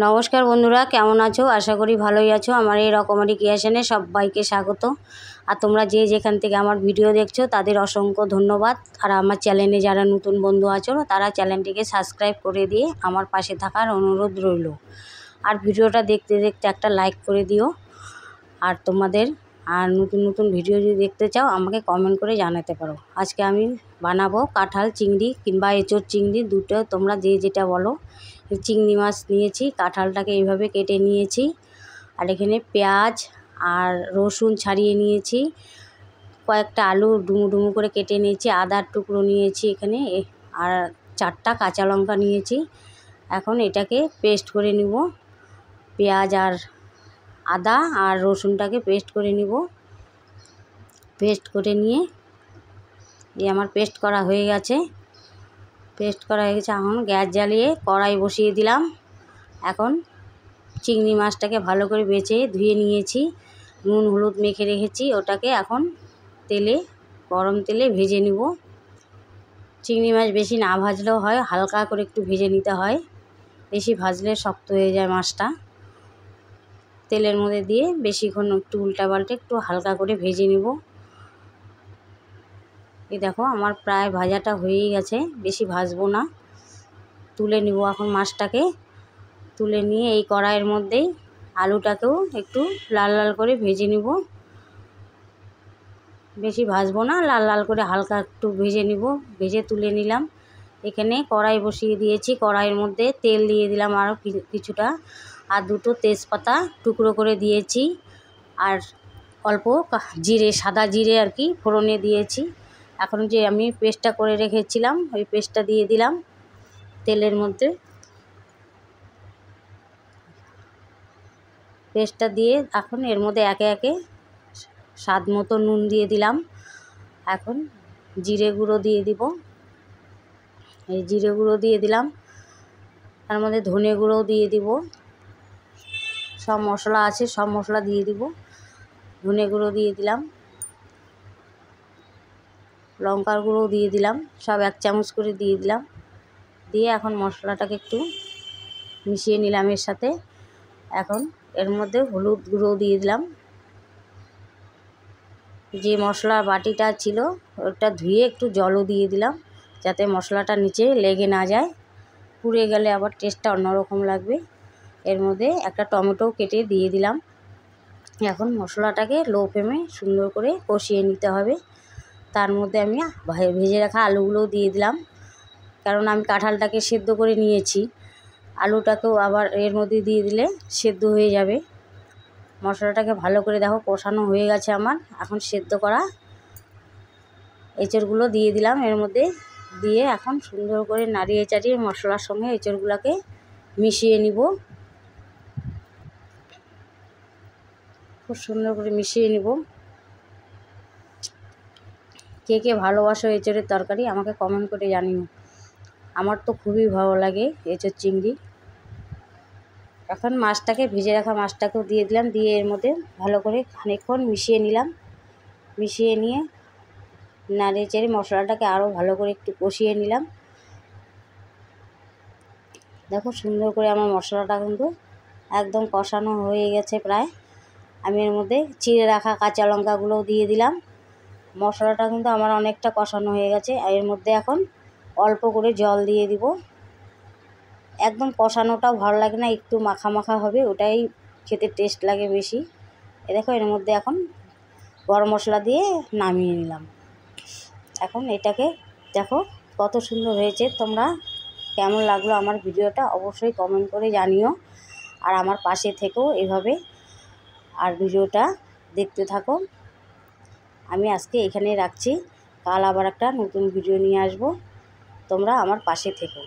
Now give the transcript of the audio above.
নমস্কার বন্ধুরা, কেমন আছো? আশা করি ভালোই আছো। আমার এই রকমারি ক্রিয়েশনে সবাইকে স্বাগত। আর তোমরা যে যেখান থেকে আমার ভিডিও দেখছো তাদের অসংখ্য ধন্যবাদ। আর আমার চ্যানেলে যারা নতুন বন্ধু আছো তারা চ্যানেলটিকে সাবস্ক্রাইব করে দিয়ে আমার পাশে থাকার অনুরোধ রইল। আর ভিডিওটা দেখতে দেখতে একটা লাইক করে দিও। আর তোমাদের নতুন নতুন ভিডিও যদি দেখতে চাও আমাকে কমেন্ট করে জানাতে পারো। আজকে আমি বানাবো কাঁঠাল চিংড়ি কিংবা এঁচোড় চিংড়ি, দুটো তোমরা যে যেটা বলো। চিংড়ি মাছ নিয়েছি, কাঁঠালটাকে এইভাবে কেটে নিয়েছি, আর এখানে পেঁয়াজ আর রসুন ছাড়িয়ে নিয়েছি, কয়েকটা আলু ডুমু ডুমু করে কেটে নিয়েছি, আদার টুকরো নিয়েছি এখানে, আর 4টা কাঁচা লঙ্কা নিয়েছি। এখন এটাকে পেস্ট করে নিব, পেঁয়াজ আর আদা আর রসুনটাকে পেস্ট করে নিব। পেস্ট করে নিয়ে আমার পেস্ট করা হয়ে গেছে। এখন গ্যাস জ্বালিয়ে কড়াই বসিয়ে দিলাম। এখন চিংড়ি মাছটাকে ভালো করে বেছে ধুয়ে নিয়েছি, নুন হলুদ মেখে রেখেছি, ওটাকে এখন গরম তেলে ভেজে নিব। চিংড়ি মাছ বেশি না ভাজলেও হয়, হালকা করে একটু ভেজে নিতে হয়, বেশি ভাজলে শক্ত হয়ে যায় মাছটা। তেলের মধ্যে দিয়ে বেশিক্ষণ একটু উল্টা পাল্টে একটু হালকা করে ভেজে নিব। এই দেখো আমার প্রায় ভাজাটা হয়েই গেছে, বেশি ভাজবো না। তুলে নিব এখন মাছটাকে। তুলে নিয়ে এই কড়াইয়ের মধ্যেই আলুটাকেও একটু লাল লাল করে ভেজে নিব। বেশি ভাজবো না, লাল লাল করে হালকা একটু ভেজে নিব। ভেজে তুলে নিলাম। এখানে কড়াই বসিয়ে দিয়েছি, কড়াইয়ের মধ্যে তেল দিয়ে দিলাম আরও কিছুটা, আর 2টো তেজপাতা টুকরো করে দিয়েছি, আর অল্প জিরে, সাদা জিরে আর কি ফোড়নে দিয়েছি। এখন যে আমি পেস্টটা করে রেখেছিলাম ওই পেস্টটা দিয়ে দিলাম তেলের মধ্যে। পেস্টটা দিয়ে এখন এর মধ্যে একে একে স্বাদ মতো নুন দিয়ে দিলাম। এখন জিরে গুঁড়ো দিয়ে দিব, এই জিরে গুঁড়ো দিয়ে দিলাম, তার মধ্যে ধনে গুঁড়োও দিয়ে দিব, সব মশলা আছে সব মশলা দিয়ে দিব। ধনে গুঁড়ো দিয়ে দিলাম, লঙ্কার গুঁড়োও দিয়ে দিলাম, সব 1 চামচ করে দিয়ে দিলাম। দিয়ে এখন মশলাটাকে একটু মিশিয়ে নিলাম এর সাথে। এখন এর মধ্যে হলুদ গুঁড়ো দিয়ে দিলাম। যে মশলার বাটিটা ছিল ওটা ধুয়ে একটু জলও দিয়ে দিলাম, যাতে মশলাটা নিচে লেগে না যায়, পুড়ে গেলে আবার টেস্টটা অন্যরকম লাগবে। এর মধ্যে একটা টমেটো কেটে দিয়ে দিলাম। এখন মশলাটাকে লো ফ্লেমে সুন্দর করে কষিয়ে নিতে হবে। তার মধ্যে আমি ভেজে রাখা আলুগুলোও দিয়ে দিলাম, কারণ আমি কাঁঠালটাকে সেদ্ধ করে নিয়েছি। আলুটাকেও আবার এর মধ্যে দিয়ে দিলে সেদ্ধ হয়ে যাবে। মশলাটাকে ভালো করে দেখো কষানো হয়ে গেছে আমার। এখন সেদ্ধ করা এঁচড়গুলো দিয়ে দিলাম এর মধ্যে, দিয়ে এখন সুন্দর করে নাড়িয়ে চাড়িয়ে মশলার সঙ্গে এঁচড়গুলোকে মিশিয়ে নিব। খুব সুন্দর করে মিশিয়ে নিব। কে কে ভালোবাসো এঁচড়ের তরকারি আমাকে কমেন্ট করে জানিও। আমার তো খুবই ভালো লাগে এঁচড় চিংড়ি। এখন মাছটাকে ভেজে রাখা মাছটাকেও দিয়ে দিলাম, দিয়ে এর মধ্যে ভালো করে খানিকক্ষণ মিশিয়ে নিলাম। মিশিয়ে নিয়ে নাড়িয়ে চেড়ে মশলাটাকে আরও ভালো করে একটু কষিয়ে নিলাম। দেখো সুন্দর করে আমার মশলাটা কিন্তু একদম কষানো হয়ে গেছে প্রায়। আমি এর মধ্যে চিড়ে রাখা কাঁচা লঙ্কাগুলোও দিয়ে দিলাম। মশলাটা কিন্তু আমার অনেকটা কষানো হয়ে গেছে। আর এর মধ্যে এখন অল্প করে জল দিয়ে দিব। একদম কষানোটাও ভালো লাগে না, একটু মাখা মাখা হবে, ওটাই খেতে টেস্ট লাগে বেশি। দেখো এর মধ্যে এখন গরম মশলা দিয়ে নামিয়ে নিলাম। এখন এটাকে দেখো কত সুন্দর হয়েছে। তোমরা কেমন লাগলো আমার ভিডিওটা অবশ্যই কমেন্ট করে জানিও। আর আমার পাশে থেকেও এভাবে আর ভিডিওটা দেখতে থাকো। আমি আজকে এখানে রাখছি, কাল আবার একটা নতুন ভিডিও নিয়ে আসবো। তোমরা আমার পাশে থেকো।